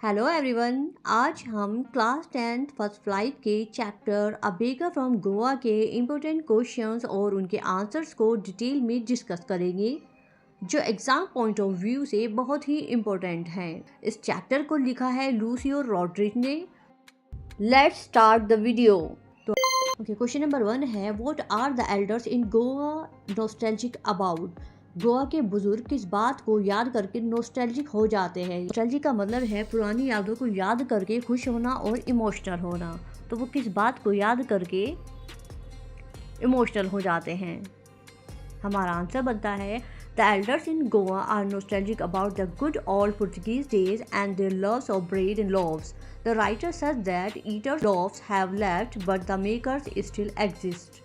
Hello everyone. आज हम class 10th first flight के chapter a baker from Goa के इम्पोर्टेंट क्वेश्चंस और उनके आंसर्स को डिटेल में डिस्कस करेंगे जो एग्ज़ाम पॉइंट ऑफ व्यू से बहुत ही इम्पोर्टेंट हैं। इस चैप्टर को लिखा है लूसियो रॉड्रिग ने। Let's start the video. तो क्वेश्चन नंबर 1 है what are the elders in Goa nostalgic about. Goa के बुजुर्ग किस बात को याद करके नॉस्टैल्जिक हो जाते हैं। नॉस्टैल्जिक का मतलब है पुरानी यादों को याद करके खुश होना और इमोशनल होना। तो वो किस बात को याद करके इमोशनल हो जाते हैं। हमारा आंसर बनता है the elders in Goa are nostalgic about the good old Portuguese days and their loves of bread and loaves. The writer says that eaters loaves have left but the makers still exist.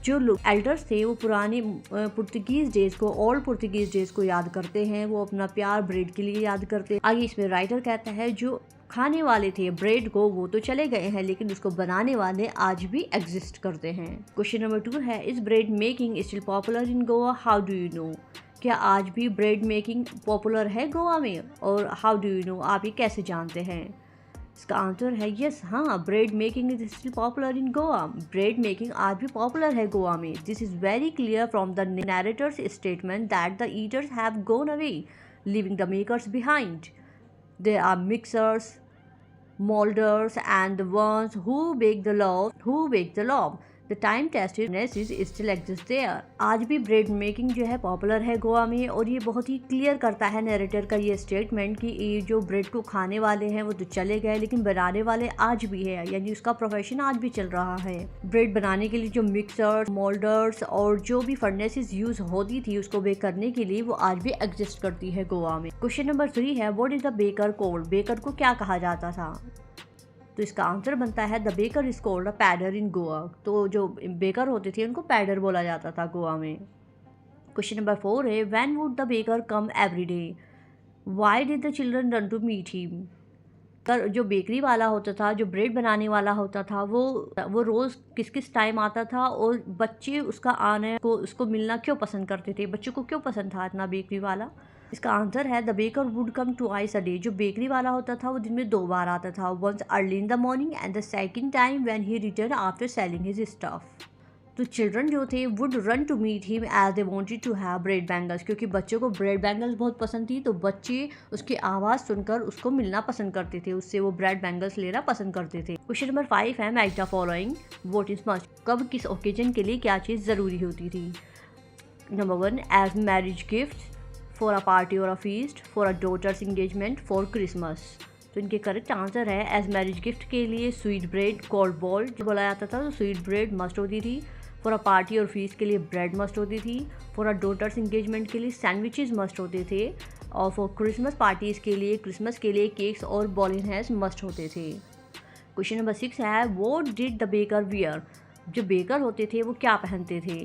जो लोग elders थे वो पुराने Portuguese days को old Portuguese days को याद करते हैं। वो अपना प्यार ब्रेड के लिए याद करते हैं। आगे इसमें राइटर कहता है जो खाने वाले थे ब्रेड को वो तो चले गए हैं लेकिन उसको बनाने वाले आज भी एग्जिस्ट करते हैं। क्वेश्चन नंबर 2 है is bread making still popular in Goa, how do you know. क्या आज भी ब्रेड मेकिंग पॉपुलर है गोवा में और हाउ डू यू नो, आप ये कैसे जानते हैं। इसका आंसर है यस, हाँ, bread making is still popular in Goa. Bread making आज भी पॉपुलर है गोवा में। This is very clear from the narrator's statement that the eaters have gone away leaving the makers behind. There are mixers, molders, and the ones who bake the loaf. The time-tested still exists there. आज भी bread making जो है popular है गोवा में और ये बहुत ही clear करता है नैरेटर का ये स्टेटमेंट कि ये जो ब्रेड को खाने वाले हैं वो तो चले गए लेकिन बनाने वाले आज भी है, यानी उसका प्रोफेशन आज भी चल रहा है। ब्रेड बनाने के लिए जो मिक्सर्स, मोल्डर्स और जो भी फर्नेसेस यूज होती थी उसको बेक करने के लिए वो आज भी एग्जिस्ट करती है गोवा में। क्वेश्चन नंबर 3 है what is the baker called. Baker को क्या कहा जाता था। तो इसका आंसर बनता है the baker is called a pader in Goa. तो जो बेकर होते थे उनको पैडर बोला जाता था गोवा में। क्वेश्चन नंबर 4 है when would the baker come every day, why did the children run to meet him. जो बेकरी वाला होता था, जो ब्रेड बनाने वाला होता था, वो रोज़ किस किस टाइम आता था और बच्चे उसका आने को उसको मिलना क्यों पसंद करते थे, बच्चों को क्यों पसंद था इतना बेकरी वाला। इसका आंसर है the baker would come twice a day. जो बेकरी वाला होता था वो दिन में 2 बार आता था, once early in the morning and the second time when he return after selling his stuff. तो चिल्ड्रन जो थे would run to meet him as they wanted to have bread bangles, क्योंकि बच्चों को ब्रेड बैंगल्स बहुत पसंद थी तो बच्चे उसकी आवाज़ सुनकर उसको मिलना पसंद करते थे, उससे वो ब्रेड बैंगल्स लेना पसंद करते थे। क्वेश्चन नंबर 5 है match the following what is must. कब किस ओकेजन के लिए क्या चीज़ ज़रूरी होती थी। Number 1 as marriage gift, for a party और a feast, for a daughter's engagement, for Christmas. तो इनके करेक्ट आंसर है एज मैरिज गिफ्ट के लिए स्वीट ब्रेड कोल्ड बॉल जो बोला जाता था तो स्वीट ब्रेड मस्ट होती थी। फॉर अ पार्टी और फीस के लिए ब्रेड मस्ट होती थी। फॉर अ डॉटर्स इंगेजमेंट के लिए सैंडविचेस मस्ट होते थे और फॉर क्रिसमस पार्टीज़ के लिए केक्स और बॉलिनहेस मस्ट होते थे। क्वेश्चन नंबर 6 है what did the baker wear. जो बेकर होते थे वो क्या पहनते थे।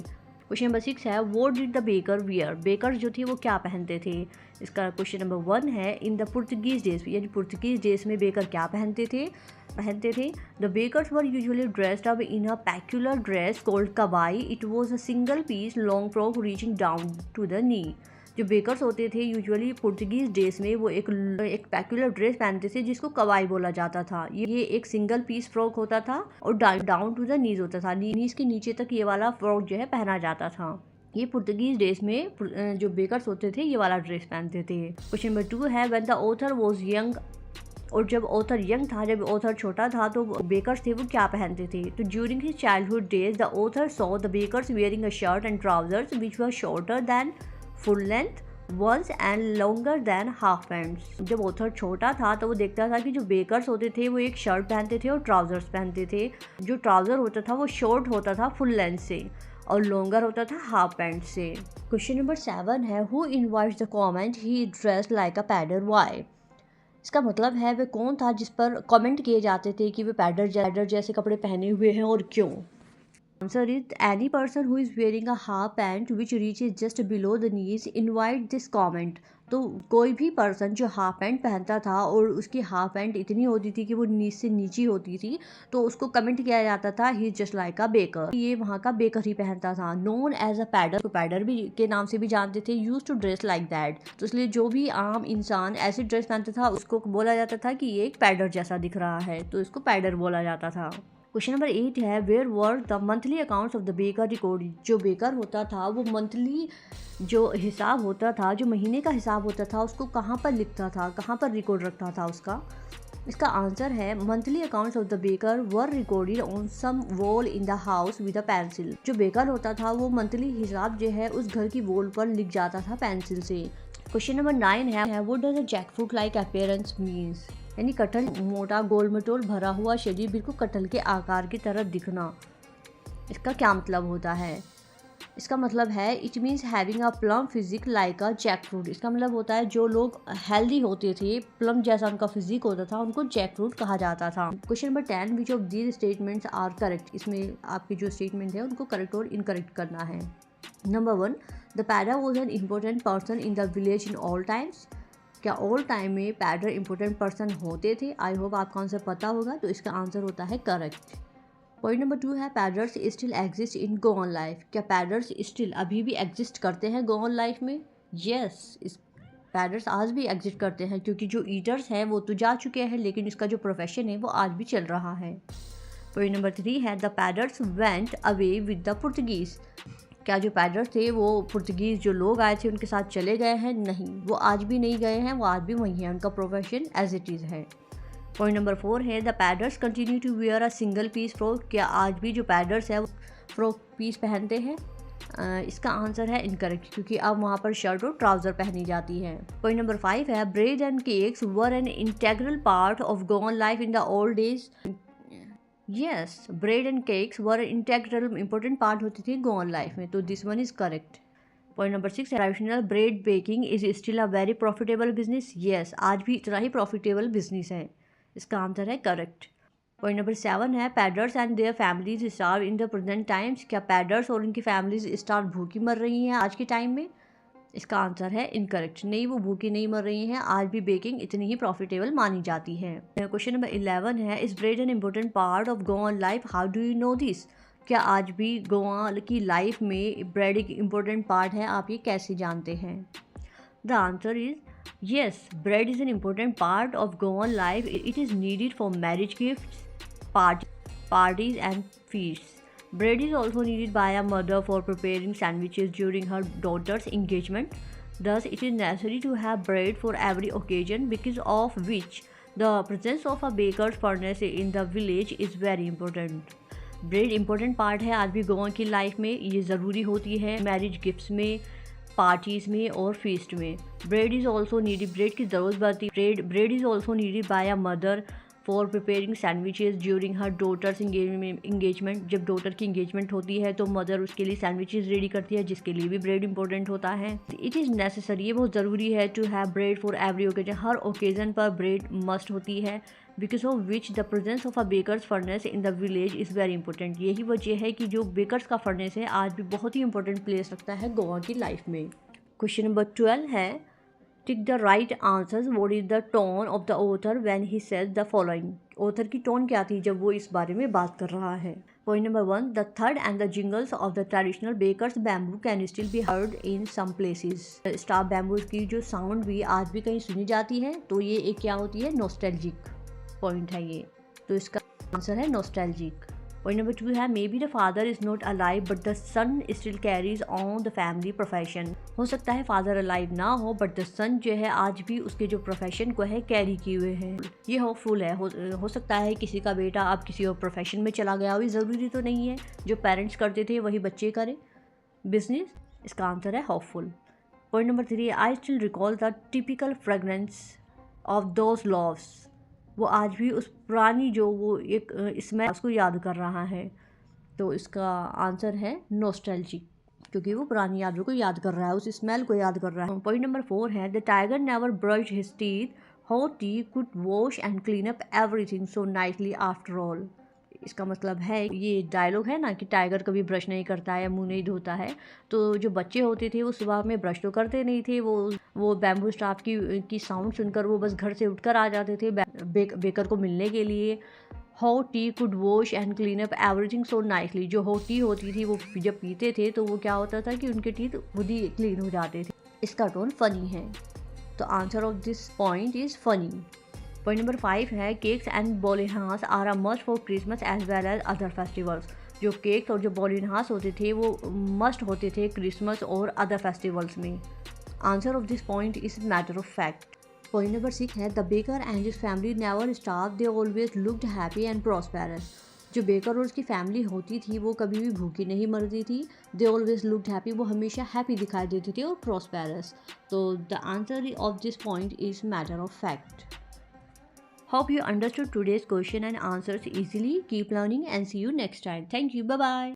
क्वेश्चन नंबर 6 है what did the baker wear. Baker जो थे वो क्या पहनते थे। इसका क्वेश्चन नंबर 1 है इन द पुर्तगीज डेज, यानी पुर्तगीज डेज में बेकर क्या पहनते थे। The bakers were usually dressed up in a peculiar dress called kabai. It was a single piece long frock reaching down to the knee. जो bakers होते थे usually Portuguese days में वो एक पैक्यूलर ड्रेस पहनते थे जिसको कवाई बोला जाता था। ये एक सिंगल पीस फ्रॉक होता था और डाउन टू द नीज होता था, नीज के नीचे तक ये वाला फ्रॉक जो है पहना जाता था। ये पुर्तगीज डेज में जो बेकर्स होते थे ये वाला ड्रेस पहनते थे। क्वेश्चन नंबर 2 है when the author was young. और जब ऑथर यंग था, जब ऑथर छोटा था तो बेकर्स थे वो क्या पहनते थे। तो during his childhood days the author saw the bakers wearing a shirt and trousers which were shorter than full length once and longer than half pants. जब ऑथर छोटा था तो वो देखता था कि जो बेकर्स होते थे वो एक शर्ट पहनते थे और ट्राउजर्स पहनते थे। जो ट्राउज़र होता था वो शॉर्ट होता था फुल लेंथ से और लॉन्गर होता था हाफ पैंट से। क्वेश्चन नंबर 7 है who invites the comment he dressed like a पैडर वाई। इसका मतलब है वह कौन था जिस पर कमेंट किए जाते थे कि वे पैडर जैसे कपड़े पहने हुए हैं और क्यों। Answer is any person who is wearing a half pant which reaches just below the knees invite this comment। तो कोई भी पर्सन जो हाफ पैंट पहनता था और उसकी हाफ पैंट इतनी होती थी कि वो नीचे से नीची होती थी, तो उसको कमेंट किया जाता था ही जस्ट लाइक अ बेकर। ये वहाँ का बेकर ही पहनता था। नोन एज अ पैडर, तो पैडर भी के नाम से भी जानते थे। Use to dress like that, तो इसलिए जो भी आम इंसान ऐसी ड्रेस पहनता था उसको बोला जाता था कि ये एक पैडर जैसा दिख रहा है, तो इसको पैडर बोला जाता था। क्वेश्चन नंबर 8 है where were the monthly accounts of the baker record. जो बेकर होता था वो मंथली जो हिसाब होता था, जो महीने का हिसाब होता था, उसको कहाँ पर लिखता था, कहाँ पर रिकॉर्ड रखता था उसका। इसका आंसर है monthly accounts of the baker were recorded on some wall in the house with a pencil. जो बेकर होता था वो मंथली हिसाब जो है उस घर की वॉल पर लिख जाता था पेंसिल से। क्वेश्चन नंबर 9 है what does a jackfruit like appearance means. यानी कटहल मोटा गोल मटोल भरा हुआ शरीर बिल्कुल कटहल के आकार की तरह दिखना, इसका क्या मतलब होता है। इसका मतलब है it means having a plump physique like a jackfruit. इसका मतलब होता है जो लोग हेल्दी होते थे, प्लम जैसा उनका फिजिक होता था, उनको जैकफ्रूट कहा जाता था। Question number 10 which of these statements are correct. इसमें आपकी जो स्टेटमेंट है उनको करेक्ट और इनकरेक्ट करना है। Number 1 the pader was an important person in the village in all times. क्या ऑल टाइम में पैडर इंपॉर्टेंट पर्सन होते थे। आई होप आपका आंसर पता होगा, तो इसका आंसर होता है करेक्ट। पॉइंट नंबर 2 है paders still exist in Goan life. क्या पैडर्स स्टिल अभी भी एग्जिस्ट करते हैं गो ऑन लाइफ में। यस, इस पैडर्स आज भी एग्जिस्ट करते हैं, क्योंकि जो ईटर्स हैं वो तो जा चुके हैं, लेकिन इसका जो प्रोफेशन है वो आज भी चल रहा है। पॉइंट नंबर 3 है the paders went away with the Portuguese. क्या जो पैडर्स थे वो पुर्तगीज जो लोग आए थे उनके साथ चले गए हैं। नहीं, वो आज भी नहीं गए हैं, वो आज भी वहीं हैं, उनका प्रोफेशन एज इट इज़ है। पॉइंट नंबर 4 है the paders continue to wear a single piece frock. क्या आज भी जो पैडर्स है वो फ्रॉक पीस पहनते हैं। इसका आंसर है इनकरेक्ट, क्योंकि अब वहाँ पर शर्ट और ट्राउज़र पहनी जाती है। पॉइंट नंबर 5 है bread and cakes were an integral part of Goan life in the old days. Yes, bread and cakes were integral important part होती थी गोवन लाइफ में, तो this one is correct. Point number 6 traditional bread baking is still a very profitable business. Yes, आज भी इतना ही profitable business है, इसका answer है करेक्ट। पॉइंट नंबर 7 है paders and their families starve in the present times. क्या पैडर्स और उनकी फैमिलीज स्टार्व भूखी मर रही हैं आज के टाइम में। इसका आंसर है इनकरेक्ट। नहीं, वो भूखी नहीं मर रही हैं, आज भी बेकिंग इतनी ही प्रॉफिटेबल मानी जाती है। क्वेश्चन नंबर 11 है is bread an important part of Goan life, how do you know this. क्या आज भी गोवा की लाइफ में ब्रेड एक इम्पोर्टेंट पार्ट है, आप ये कैसे जानते हैं। The answer is yes, bread is an important part of Goan life. It is needed for marriage gifts, parties and feasts. Bread is also needed by a mother for preparing sandwiches during her daughter's engagement. Thus, it is necessary to have bread for every occasion, because of which the presence of a baker's furnace in the village is very important. Bread important part है आज भी गोवा की life में, ये ज़रूरी होती है marriage gifts में, पार्टीज़ में और फीस्ट में। Bread is also needed, bread की ज़रूरत पड़ती है। Bread is also needed by a mother for preparing sandwiches during her daughter's engagement. जब डॉटर की इंगेजमेंट होती है तो मदर उसके लिए सैंडविचेज रेडी करती है, जिसके लिए भी ब्रेड इंपॉर्टेंट होता है। इट इज़ नेसेसरी, ये बहुत ज़रूरी है, to have bread for every occasion, हर ओकेजन पर ब्रेड मस्ट होती है। Because of which the presence of a baker's furnace in the village is very important. यही वजह है कि जो बेकर्स का फर्नेस है आज भी बहुत ही इंपॉर्टेंट प्लेस रखता है गोवा की लाइफ में। क्वेश्चन नंबर 12 है tick the right answers, what is the tone of the author when he says the following. Author की टोन क्या थी जब वो इस बारे में बात कर रहा है। पॉइंट नंबर 1 द थर्ड and the jingles of the traditional bakers' bamboo can still be heard in some places. Staff bamboo की जो साउंड भी आज भी कहीं सुनी जाती है, तो ये एक क्या होती है, नॉस्टैल्जिक पॉइंट है ये, तो इसका आंसर है नॉस्टैल्जिक। पॉइंट नंबर 2 है maybe the father is not alive but the son still carries on the family profession. हो सकता है फादर अलाइव ना हो बट द सन जो है आज भी उसके जो प्रोफेशन को है कैरी किए हुए हैं। ये होपफुल है, हो सकता है किसी का बेटा अब किसी और प्रोफेशन में चला गया हो, ये ज़रूरी तो नहीं है जो पेरेंट्स करते थे वही बच्चे करें बिजनेस। इसका आंसर है hopeful. Point number 3 I still recall the typical fragrance of those loves. वो आज भी उस पुरानी जो वो एक स्मेल उसको याद कर रहा है, तो इसका आंसर है नॉस्टैल्जिक, क्योंकि वो पुरानी यादों को याद कर रहा है, उस स्मेल को याद कर रहा है। पॉइंट नंबर 4 है the tiger never brush his teeth, how T could wash and clean up everything so Knightley after all. इसका मतलब है, ये डायलॉग है ना कि टाइगर कभी ब्रश नहीं करता है या मुंह नहीं धोता है। तो जो बच्चे होते थे वो सुबह में ब्रश तो करते नहीं थे, वो बैम्बू स्टाफ की साउंड सुनकर वो बस घर से उठकर आ जाते थे बेकर को मिलने के लिए। How T could wash and clean up everything so nicely. जो हॉट टी होती थी वो जब पीते थे तो वो क्या होता था कि उनके टीथ खुद ही क्लीन हो जाते थे। इसका टोन फनी है, तो answer of this point is funny. Point number 5 है cakes and bolinhas are a must for Christmas as well as other festivals. जो केक्स और जो बॉलिनहास होते थे वो मस्ट होते थे क्रिसमस और अदर फेस्टिवल्स में। Answer of this point is matter of fact. Point number 6 है the baker and his family never starve, they always looked happy and prosperous. जो बेकर और उसकी फैमिली होती थी वो कभी भी भूखी नहीं मरती थी। दे ऑलवेज लुक्ड हैप्पी, वो हमेशा हैप्पी दिखाई देती थी, और प्रॉस्पेरस। तो the answer of this point is matter of fact. Hope you understood today's question and answers easily. Keep learning and see you next time. Thank you. Bye bye.